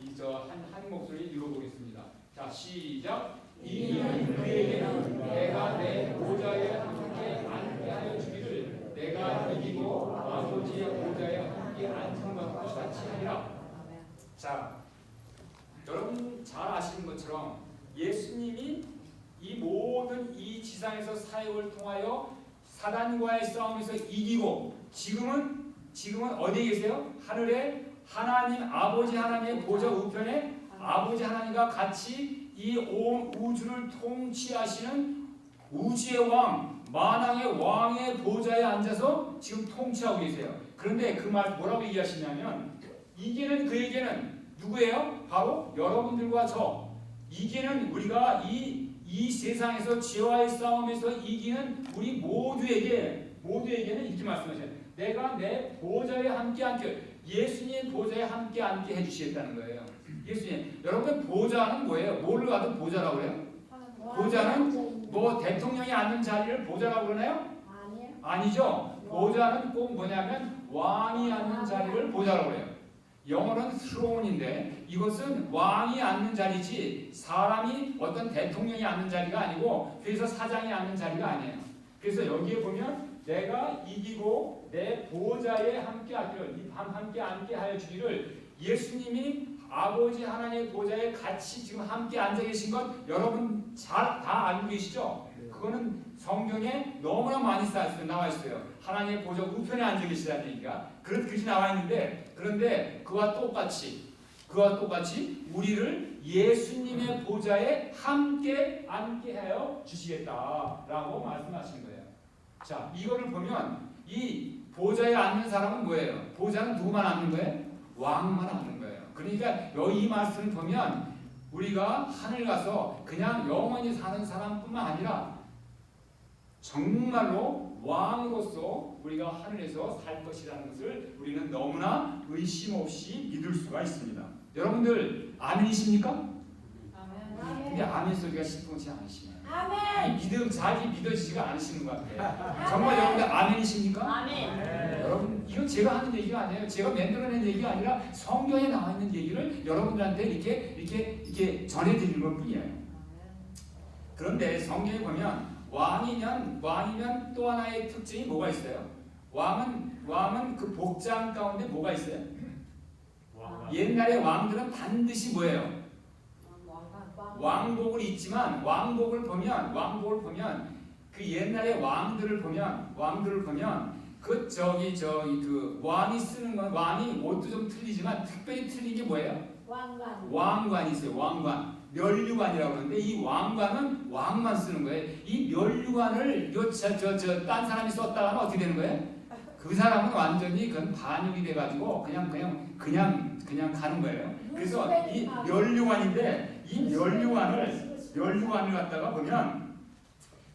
한 목소리 읽어보겠습니다. 자, 시작. 이는 그에게는 내가 내 보좌에 함께 앉게 하여 주기를 내가 이기고 아버지의 보좌에 함께 앉은 것과 같이 하리라. 자, 여러분 잘 아시는 것처럼 예수님이 이 모든 이 지상에서 사역을 통하여 사단과의 싸움에서 이기고 지금은 어디에 계세요? 하늘에 하나님 아버지 하나님의 보좌 우편에 아버지 하나님과 같이 이 온 우주를 통치하시는 우주의 왕, 만왕의 왕의 보좌에 앉아서 지금 통치하고 계세요. 그런데 그 말 뭐라고 얘기하시냐면 이기는 그에게는 누구예요? 바로 여러분들과 저. 이기는 우리가 이 세상에서 죄와의 싸움에서 이기는 우리 모두에게는 이렇게 말씀하셔요. 내가 내 보좌에 함께 앉게, 예수님 보좌에 함께 앉게 해주시겠다는 거예요. 예수님, 여러분 보좌는 뭐예요? 뭘로 하든 보좌라고 그래요? 보좌는 뭐 대통령이 앉는 자리를 보좌라고 그러나요? 아니죠. 보좌는 꼭 뭐냐면 왕이 앉는 자리를 보좌라고 그래요. 영어는 throne인데 이것은 왕이 앉는 자리지 사람이 어떤 대통령이 앉는 자리가 아니고 그래서 사장이 앉는 자리가 아니에요. 그래서 여기에 보면 내가 이기고 내 보좌에 함께 하기를 이 밤 함께 앉게 하여 주기를 예수님이 아버지 하나님의 보좌에 같이 지금 함께 앉아 계신 것 여러분 잘 다 알고 계시죠? 그거는 성경에 너무나 많이 나와 있어요. 하나님의 보좌 우편에 앉아 계시다는 얘기가 그렇게 나와 있는데 그런데 그와 똑같이 우리를 예수님의 보좌에 함께 앉게 하여 주시겠다라고 말씀하신 거예요. 자, 이거를 보면 이 보좌에 앉는 사람은 뭐예요? 보좌는 누구만 앉는 거예요? 왕만 앉는 거예요. 그러니까 여기 이 말씀을 보면 우리가 하늘 가서 그냥 영원히 사는 사람뿐만 아니라 정말로 왕으로서 우리가 하늘에서 살 것이라는 것을 우리는 너무나 의심 없이 믿을 수가 있습니다. 여러분들 아멘이십니까? 아멘. 근데 아멘 소리가 심통치 않으시네요. 아멘. 자기 믿어지지가 않으시는 것 같아요. 정말 여러분들 아멘이십니까? 아멘. 여러분 이건 제가 하는 얘기가 아니에요. 제가 만들어낸 얘기가 아니라 성경에 나와 있는 얘기를 여러분들한테 이렇게 전해드리는 것뿐이에요. 그런데 성경에 보면 왕이면 또 하나의 특징이 뭐가 있어요? 왕은 그 복장 가운데 뭐가 있어요? 옛날에 왕들은 반드시 뭐예요? 왕복을 입지만 왕복을 보면 그 옛날에 왕들을 보면 그 그 왕이 쓰는 건 왕이 옷도 좀 틀리지만 특별히 틀린 게 뭐예요? 왕관이 있어요. 왕관. 면류관이라고 그러는데 이 왕관은 왕만 쓰는 거예요. 이 면류관을 딴 사람이 썼다가는 어떻게 되는 거예요? 그 사람은 완전히 그건 반역이 돼가지고 그냥 가는 거예요. 그래서 이 면류관인데 이 면류관을 갖다가 보면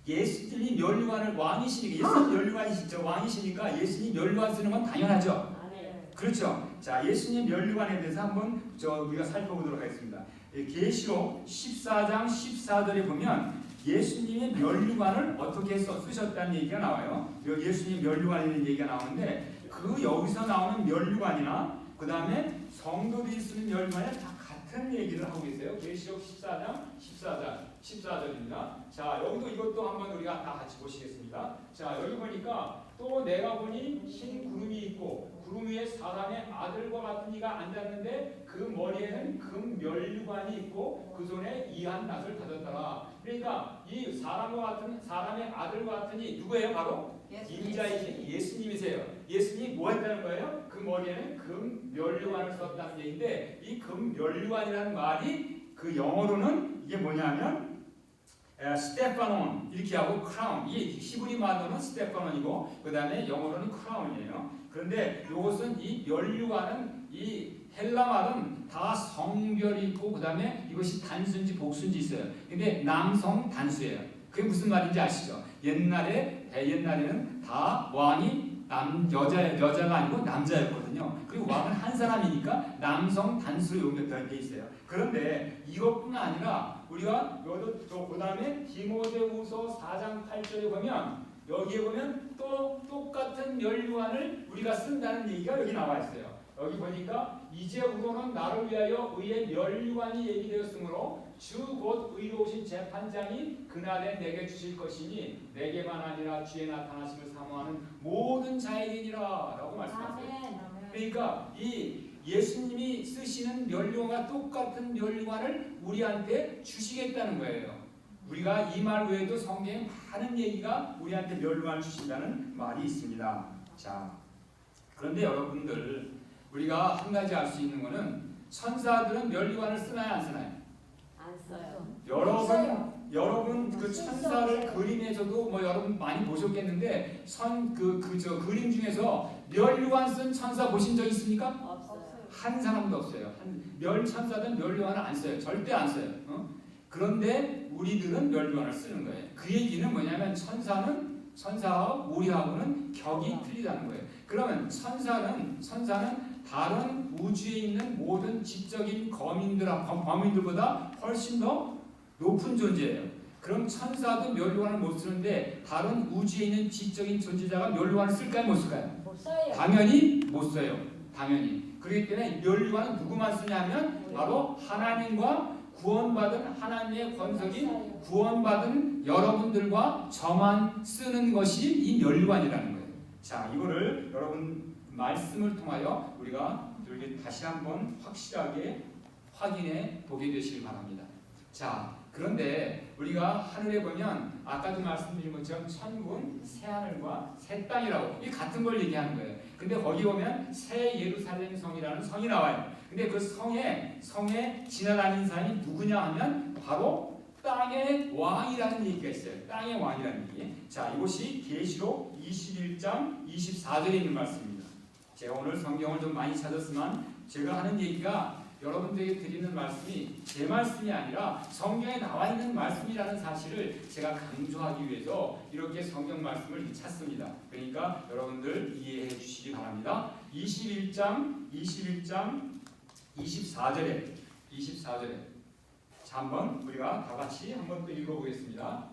예수님이 면류관을 왕이시니까 예수님 면류관이시죠. 왕이시니까 예수님 면류관 쓰는 건 당연하죠. 그렇죠. 자, 예수님 면류관에 대해서 한번 우리가 살펴보도록 하겠습니다. 계시록 14장 14절에 보면 예수님의 면류관을 어떻게 쓰셨다는 얘기가 나와요. 예수님 면류관이라는 얘기가 나오는데 그 여기서 나오는 면류관이나 그 다음에 성도들이 쓰는 면류관이 다 같은 얘기를 하고 있어요. 계시록 14장 14절입니다. 자, 여기도 이것도 한번 우리가 다 같이 보시겠습니다. 자, 여기 보니까 또 내가 보니 흰 구름이 있고 구름 위에 사람의 아들과 같은 이가 앉았는데 그 머리에는 금 면류관이 있고 그 손에 이한 낫을 가졌더라. 그러니까 이 사람의 아들과 같은 이 누구예요? 바로 인자이신 예수님이세요. 예수님이 뭐 했다는 거예요? 그 머리에는 금 면류관을 썼다는 얘기인데 이 금 면류관이라는 말이 그 영어로는 이게 뭐냐면 스테파논 이렇게 하고 크라운. 이 히브리 말로는 스테파논이고 그 다음에 영어로는 크라운이에요. 그런데 이것은 이 면류관은 이 헬라 말은 다 성별이 있고 그 다음에 이것이 단수인지 복수인지 있어요. 근데 남성 단수예요. 그게 무슨 말인지 아시죠? 옛날에는 다 왕이 여자가 아니고 남자였거든요. 그리고 왕은 한 사람이니까 남성 단수로 용접되어 있어요. 그런데 이것뿐 아니라 우리가 그 다음에 디모데후서 4장 8절에 보면 여기에 보면 또 똑같은 면류관을 우리가 쓴다는 얘기가 여기 나와 있어요. 여기 보니까 이제후로는 나를 위하여 의의 면류관이 예비되었으므로 주 곧 의로우신 재판장이 그날에 내게 주실 것이니 내게만 아니라 주의 나타나심을 사모하는 모든 자에게니라 라고 말씀하세요. 그러니까 이 예수님이 쓰시는 면류관과 똑같은 면류관을 우리한테 주시겠다는 거예요. 우리가 이 말 외에도 성경에 많은 얘기가 우리한테 면류관을 주신다는 말이 있습니다. 자, 그런데 여러분들 우리가 한 가지 알 수 있는 것은 천사들은 면류관을 쓰나요, 안 쓰나요? 안 써요. 여러분 그 천사를 그림에서도 뭐 여러분 많이 보셨겠는데 그림 중에서 면류관 쓴 천사 보신 적 있습니까? 없어요. 한 사람도 없어요. 천사들은 면류관을 안 써요. 절대 안 써요. 그런데 우리들은 면류관을 쓰는 거예요. 그 얘기는 뭐냐면 천사와 우리하고는 격이 틀리다는 거예요. 그러면 천사는 다른 우주에 있는 모든 지적인 범인들보다 훨씬 더 높은 존재예요. 그럼 천사도 면류관을 못 쓰는데 다른 우주에 있는 지적인 존재자가 면류관을 쓸까요? 못 쓸까요? 못 써요. 당연히 못 써요. 당연히. 그렇기 때문에 면류관은 누구만 쓰냐면 바로 하나님과 구원받은 하나님의 권속인 구원받은 여러분들과 저만 쓰는 것이 이 면류관이라는 거예요. 자, 이거를 여러분 말씀을 통하여 우리가 다시 한번 확실하게 확인해 보게 되시길 바랍니다. 자, 그런데 우리가 하늘에 보면 아까도 말씀드린 것처럼 천국은 새 하늘과 새 땅이라고 이 같은 걸 얘기하는 거예요. 근데 거기 보면 새 예루살렘 성이라는 성이 나와요. 근데 그 성에 지나다니는 사람이 누구냐 하면 바로 땅의 왕이라는 얘기가 있어요. 땅의 왕이라는 얘기. 자, 이것이 계시록 21장 24절에 있는 말씀입니다. 제가 오늘 성경을 좀 많이 찾았지만 제가 하는 얘기가 여러분들에게 드리는 말씀이 제 말씀이 아니라 성경에 나와 있는 말씀이라는 사실을 제가 강조하기 위해서 이렇게 성경 말씀을 찾습니다. 그러니까 여러분들 이해해 주시기 바랍니다. 21장 24절에 자, 한번 우리가 다 같이 한번 또 읽어보겠습니다.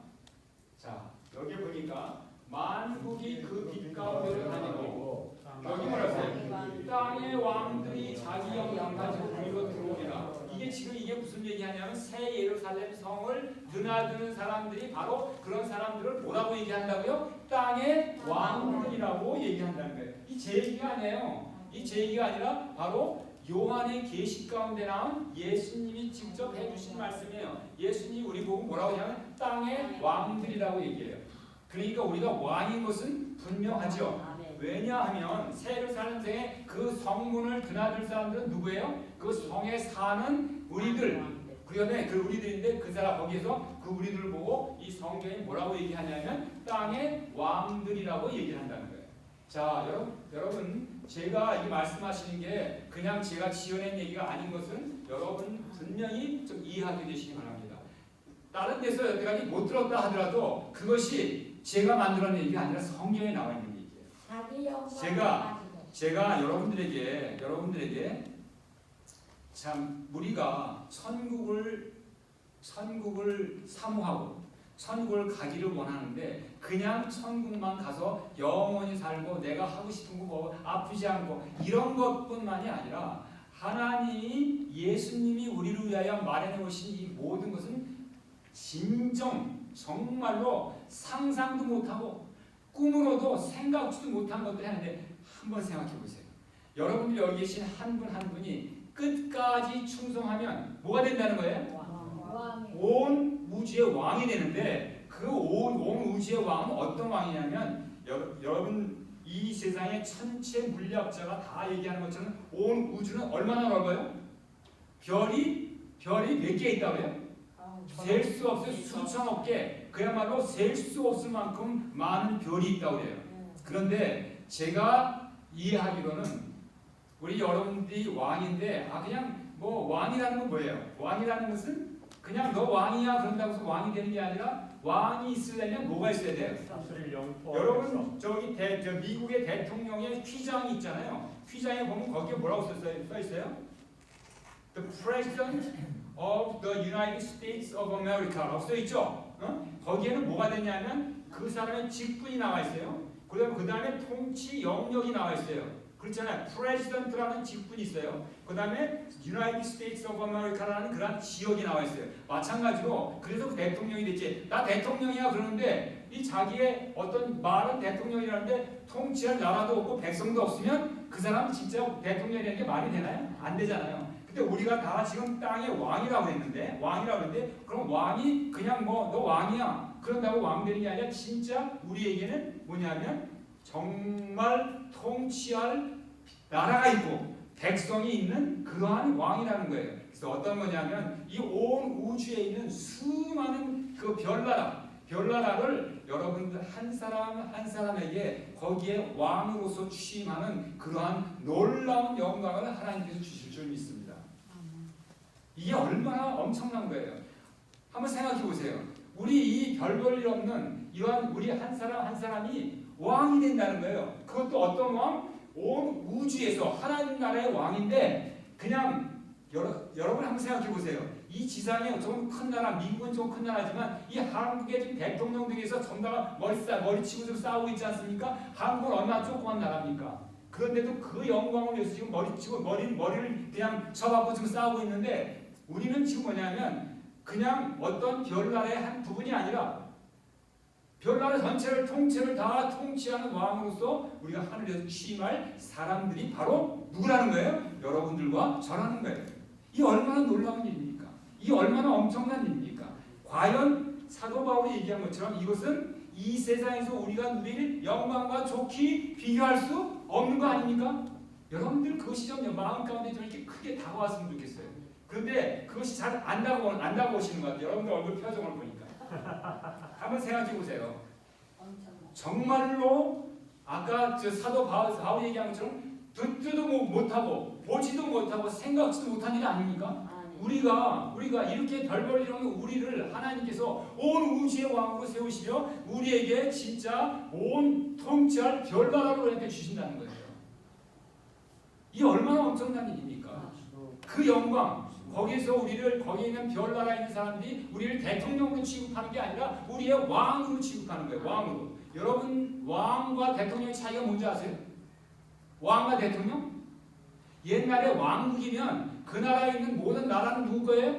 자, 여기 보니까 만국이 그 빛 가운데를 다니고 여기 뭐라고요? 땅의 왕들이 자기 영광 가지고 그리로 들어오리라. 이게 무슨 얘기하냐면 새 예루살렘 성을 드나드는 사람들이 바로 그런 사람들을 뭐라고 얘기한다고요? 땅의 왕들이라고 얘기한다는 거예요. 이 제 얘기가 아니에요. 이 제 얘기가 아니라 바로 요한의 계시 가운데 나온 예수님이 직접 해주신 말씀이에요. 예수님이 우리 보고 뭐라고 하냐면 땅의 왕들이라고 얘기해요. 그러니까 우리가 왕인 것은 분명하죠. 아멘. 왜냐하면 새 예루살렘 성의 그 성문을 드나들 사람들은 누구예요? 그 성에 사는 우리들. 그런데 그 우리들인데 그 사람 거기에서 그 우리들을 보고 이 성경이 뭐라고 얘기하냐면 땅의 왕들이라고 얘기를 한다는 거예요. 자, 여러분 제가 이 말씀하시는 게 그냥 제가 지어낸 얘기가 아닌 것은 여러분 분명히 좀 이해하게 되시기 바랍니다. 다른 데서 여태까지 못 들었다 하더라도 그것이 제가 만들어낸 얘기가 아니라 성경에 나와 있는 얘기예요. 자기 영광 제가 여러분들에게 참 우리가 천국을 사모하고 천국을 가기를 원하는데 그냥 천국만 가서 영원히 살고 내가 하고 싶은 거 뭐 아프지 않고 이런 것뿐만이 아니라 하나님이 예수님이 우리를 위하여 마련해 오신 이 모든 것은 정말로 상상도 못하고 꿈으로도 생각지도 못한 것들이 하는데 한번 생각해 보세요. 여러분들 여기 계신 한 분 한 분이 끝까지 충성하면 뭐가 된다는 거예요? 왕이 온 우주의 왕이 되는데 그 온 우주의 왕은 어떤 왕이냐면 여러분 이 세상의 천체 물리학자가 다 얘기하는 것처럼 온 우주는 얼마나 넓어요? 별이 몇 개 있다고 해요? 셀 수 없어요. 수천억 개. 그야말로 셀 수 없을 만큼 많은 별이 있다고 해요. 그런데 제가 이해하기로는 우리 여러분들이 왕인데 그냥 뭐 왕이라는 건 뭐예요? 왕이라는 것은 그냥 너 왕이야 그런다고 해서 왕이 되는 게 아니라 왕이 있으려면 뭐가 있어야 돼요? 여러분 저기 미국의 대통령의 휘장이 있잖아요. 휘장에 보면 거기에 뭐라고 써 있어요? The President of the United States of America라고 써 있죠. 거기에는 뭐가 되냐면 그 사람의 직분이 나와 있어요. 그 다음에 통치 영역이 나와 있어요. 그렇잖아요. President라는 직분이 있어요. 그 다음에 United States of America라는 그런 지역이 나와 있어요. 마찬가지로 그래서 대통령이 됐지. 나 대통령이야 그러는데 이 자기의 어떤 말은 대통령이라는데 통치할 나라도 없고 백성도 없으면 그 사람은 진짜 대통령이라는 게 말이 되나요? 안 되잖아요. 근데 우리가 다 지금 땅의 왕이라고 했는데 그럼 왕이 그냥 뭐 너 왕이야 그런다고 왕 되는 게 아니라 진짜 우리에게는 뭐냐면 정말 통치할 나라가 있고 백성이 있는 그러한 왕이라는 거예요. 그래서 어떤 거냐면 이 온 우주에 있는 수많은 그 별나라를 여러분들 한 사람 한 사람에게 거기에 왕으로서 취임하는 그러한 놀라운 영광을 하나님께서 주실 줄 믿습니다. 이게 얼마나 엄청난 거예요. 한번 생각해 보세요. 우리 이 별 볼 일 없는 이러한 우리 한 사람 한 사람이 왕이 된다는 거예요. 그것도 어떤 왕? 온 우주에서 하나님 나라의 왕인데 그냥 여러분 한번 생각해 보세요. 이 지상에 좀 큰 나라, 미국은 좀 큰 나라지만 이 한국의 지금 대통령들에서 전부 다 머리 치고 좀 싸우고 있지 않습니까? 한국은 얼마나 조그만 나라입니까? 그런데도 그 영광을 위해서 지금 머리 치고 머리를 그냥 쳐박고 지금 싸우고 있는데 우리는 지금 뭐냐면 그냥 어떤 별나라의 한 부분이 아니라 별나라 전체를 통째를 다 통치하는 왕으로서 우리가 하늘에서 취임할 사람들이 바로 누구라는 거예요? 여러분들과 저라는 거예요. 이 얼마나 놀라운 일입니까? 이 얼마나 엄청난 일입니까? 과연 사도 바울이 얘기한 것처럼 이것은 이 세상에서 우리가 누릴 영광과 좋게 비교할 수 없는 거 아닙니까? 여러분들 그것이 좀 마음 가운데 좀 이렇게 크게 다가왔으면 좋겠어요. 그런데 그것이 잘 안 다가오시는 것 같아요. 여러분들 얼굴 표정을 보니까. 한번 생각해 보세요. 정말로 아까 사도 바울이 얘기한 것처럼 듣지도 못하고 보지도 못하고 생각지도 못한 일이 아닙니까? 우리가 이렇게 별 볼 일 없는 우리를 하나님께서 온 우주의 왕으로 세우시며 우리에게 진짜 온 통치할 별나라로 이렇게 주신다는 거예요. 이 얼마나 엄청난 일입니까? 그 영광 거기서 거기에 있는 별나라에 있는 사람들이 우리를 대통령으로 취급하는 게 아니라 우리의 왕으로 취급하는 거예요. 왕으로. 여러분 왕과 대통령의 차이가 뭔지 아세요? 왕과 대통령? 옛날에 왕국이면 그 나라에 있는 모든 나라는 누구 거예요?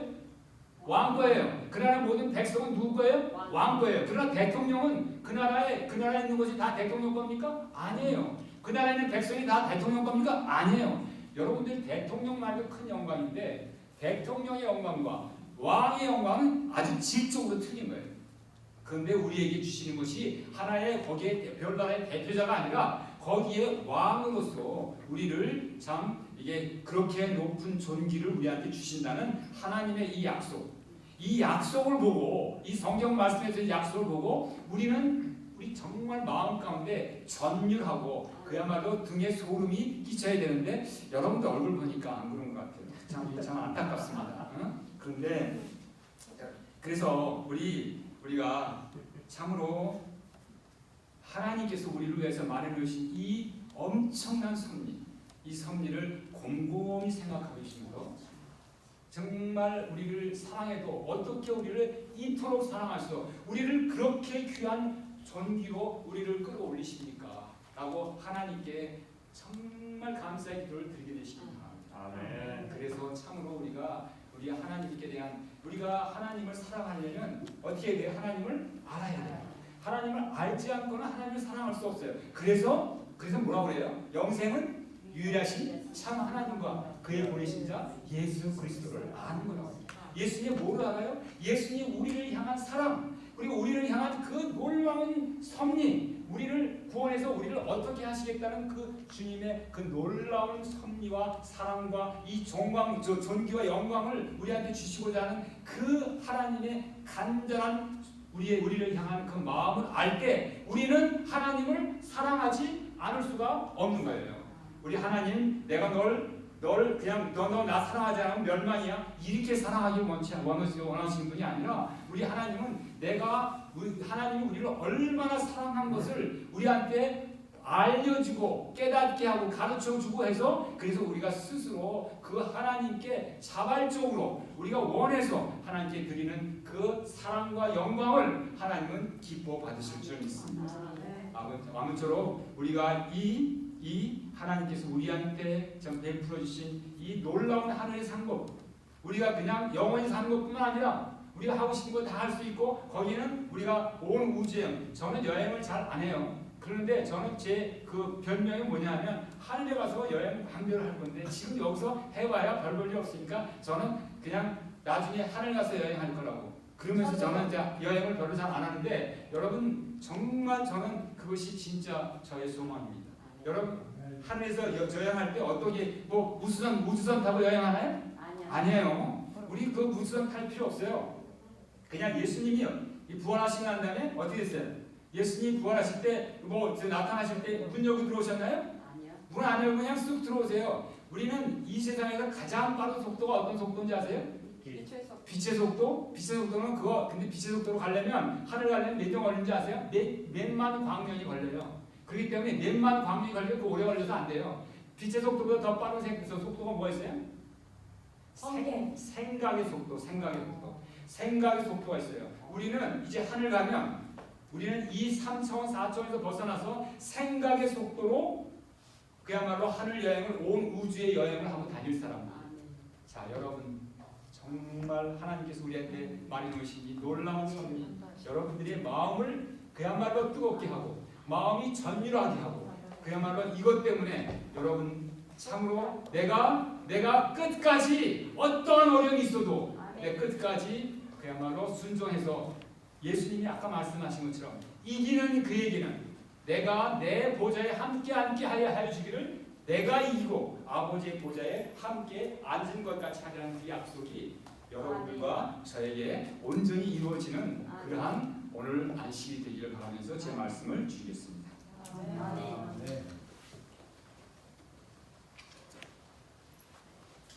왕 거예요. 그 나라 모든 백성은 누구 거예요? 왕 거예요. 그러나 대통령은 그 나라에 있는 것이 다 대통령 겁니까? 아니에요. 그 나라에 있는 백성이 다 대통령 겁니까? 아니에요. 여러분들 대통령만도 큰 영광인데 대통령의 영광과 왕의 영광은 아주 질적으로 틀린 거예요. 그런데 우리에게 주시는 것이 하나의 거기에 별나라의 대표자가 아니라 거기에 왕으로서 우리를 참 이게 그렇게 높은 존귀를 우리한테 주신다는 하나님의 이 약속을 보고 이 성경 말씀에서 약속을 보고 우리 정말 마음 가운데 전율하고 그야말로 등에 소름이 끼쳐야 되는데 여러분들 얼굴 보니까 안 그런 것 같아요. 참 안타깝습니다. 그런데 그래서 우리가 참으로 하나님께서 우리를 위해서 마련해주신 이 엄청난 섭리, 이 섭리를 곰곰이 생각하고 계시면서 정말 우리를 사랑해도 어떻게 우리를 이토록 사랑하셔서 우리를 그렇게 귀한 존귀로 우리를 끌어올리십니까? 라고 하나님께 정말 감사의 기도를 드리게 되십니다. 아멘. 그래서 참으로 우리 하나님께 대한 우리가 하나님을 사랑하려면 어떻게 해야 돼요? 하나님을 알아야 돼요. 하나님을 알지 않고는 하나님을 사랑할 수 없어요. 그래서 뭐라고 그래요? 영생은 유일하신 참 하나님과 그의 보내신 자 예수 그리스도를 아는 거라고. 예수님이 뭐를 알아요? 예수님 우리를 향한 사랑, 그리고 우리를 향한 그 놀라운 섭리, 우리를 구원해서 우리를 어떻게 하시겠다는 그 주님의 그 놀라운 섭리와 사랑과 이 존귀와 영광을 우리한테 주시고자 하는 그 하나님의 간절한 우리를 향한 그 마음을 알 때 우리는 하나님을 사랑하지 않을 수가 없는 거예요. 우리 하나님, 내가 널 그냥 너 나 사랑하지 않으면 멸망이야 이렇게 사랑하길 원하시는 분이 아니라 우리 하나님은 하나님이 우리를 얼마나 사랑한 것을 우리한테 알려주고 깨닫게 하고 가르쳐주고 해서 그래서 우리가 스스로 그 하나님께 자발적으로 우리가 원해서 하나님께 드리는 그 사랑과 영광을 하나님은 기뻐 받으실 줄 믿습니다. 아무쪼록 우리가 이 하나님께서 우리한테 베풀어 주신 이 놀라운 하늘의 상급, 우리가 그냥 영원히 사는 것뿐만 아니라 우리가 하고 싶은 거 다 할 수 있고 거기는 우리가 온 우주여행, 저는 여행을 잘 안 해요. 그런데 저는 제 그 별명이 뭐냐면 하늘에 가서 여행 강별을 할 건데 지금 여기서 해봐야 별 볼일 없으니까 저는 그냥 나중에 하늘 가서 여행할 거라고. 그러면서 저는 이제 여행을 별로 잘 안 하는데 여러분 정말 저는 그것이 진짜 저의 소망입니다. 여러분 하늘에서 여행할 때 어떻게 우주선 타고 여행하나요? 아니에요. 우리 그 우주선 탈 필요 없어요. 그냥 예수님이 부활하시고 난 다음에 어떻게 됐어요? 예수님 부활하실 때 나타나실 때 문 열고 들어오셨나요? 아니요. 문 안 열고 그냥 쑥 들어오세요. 우리는 이 세상에서 가장 빠른 속도가 어떤 속도인지 아세요? 빛의 속도? 빛의 속도는 그거. 근데 빛의 속도로 가려면 하늘 가려면 몇 년 걸리는지 아세요? 몇만 광년이 걸려요. 그렇기 때문에 몇만 광년이 걸려도 오래 걸려서 안 돼요. 빛의 속도보다 더 빠른 속도가 뭐가 있어요? 생각의 속도. 생각의 속도가 있어요. 우리는 이제 하늘 가면 우리는 이 3차원, 4차원에서 벗어나서 생각의 속도로 그야말로 하늘 여행을 온 우주의 여행을 하고 다닐 사람들. 자, 여러분 정말 하나님께서 우리한테 마련하신 이 놀라운 섭리, 여러분들의 마음을 그야말로 뜨겁게 하고 마음이 전율하게 하고 그야말로 이것 때문에 여러분 참으로 내가 끝까지 어떠한 어려움이 있어도 내 끝까지 그야말로 순종해서 예수님이 아까 말씀하신 것처럼 이기는 그에게는 내가 내 보좌에 함께 하여 주기를 내가 이기고 아버지의 보좌에 함께 앉은 것 같이 하라는 그 약속이 여러분들과 저에게 온전히 이루어지는 그러한 오늘 안식이 되기를 바라면서 제 말씀을 주겠습니다. 아멘. 네.